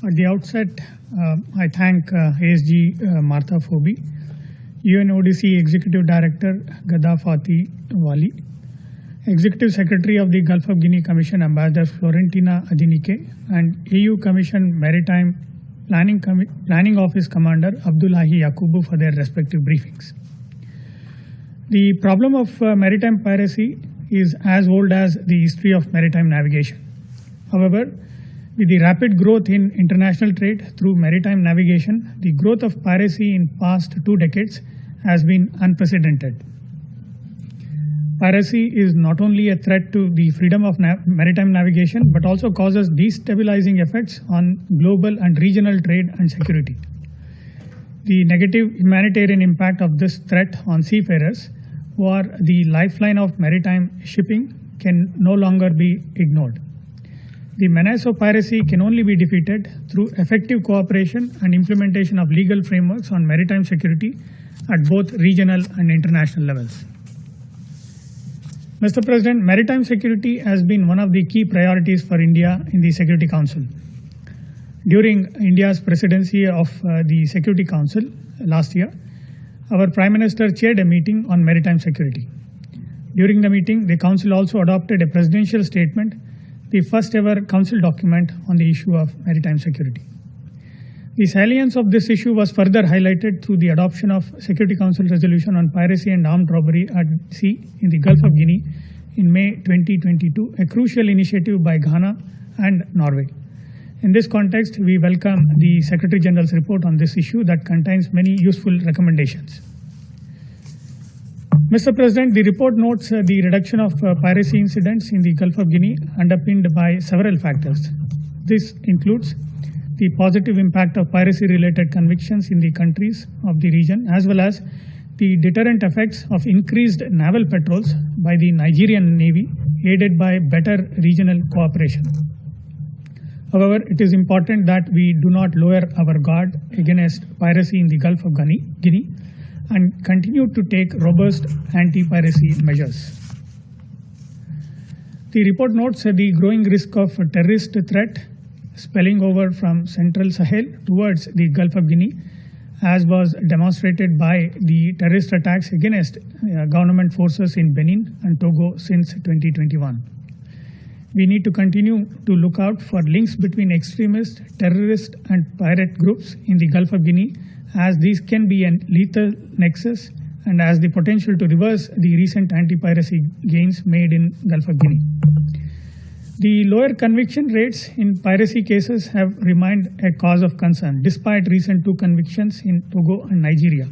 At the outset, I thank ASG Martha Phobi, UNODC Executive Director Gada Fati Wali, Executive Secretary of the Gulf of Guinea Commission Ambassador Florentina Adinike, and AU Commission Maritime Planning Office Commander Abdullahi Yakubu for their respective briefings. The problem of maritime piracy is as old as the history of maritime navigation. However, with the rapid growth in international trade through maritime navigation, the growth of piracy in past 2 decades has been unprecedented. Piracy is not only a threat to the freedom of maritime navigation, but also causes destabilizing effects on global and regional trade and security. The negative humanitarian impact of this threat on seafarers, who are the lifeline of maritime shipping, can no longer be ignored. The menace of piracy can only be defeated through effective cooperation and implementation of legal frameworks on maritime security at both regional and international levels. Mr. President, maritime security has been one of the key priorities for India in the Security Council. During India's presidency of the Security Council last year, our Prime Minister chaired a meeting on maritime security. During the meeting, the Council also adopted a presidential statement, the first ever Council document on the issue of maritime security. The salience of this issue was further highlighted through the adoption of Security Council resolution on piracy and armed robbery at sea in the Gulf of Guinea in May 2022, a crucial initiative by Ghana and Norway. In this context, we welcome the Secretary General's report on this issue that contains many useful recommendations. Mr. President, the report notes the reduction of piracy incidents in the Gulf of Guinea underpinned by several factors. This includes the positive impact of piracy-related convictions in the countries of the region, as well as the deterrent effects of increased naval patrols by the Nigerian Navy, aided by better regional cooperation. However, it is important that we do not lower our guard against piracy in the Gulf of Guinea and continue to take robust anti-piracy measures. The report notes the growing risk of terrorist threat spilling over from central Sahel towards the Gulf of Guinea, as was demonstrated by the terrorist attacks against government forces in Benin and Togo since 2021. We need to continue to look out for links between extremist, terrorist and pirate groups in the Gulf of Guinea, as these can be a lethal nexus and has the potential to reverse the recent anti-piracy gains made in Gulf of Guinea. The lower conviction rates in piracy cases have remained a cause of concern, despite recent 2 convictions in Togo and Nigeria.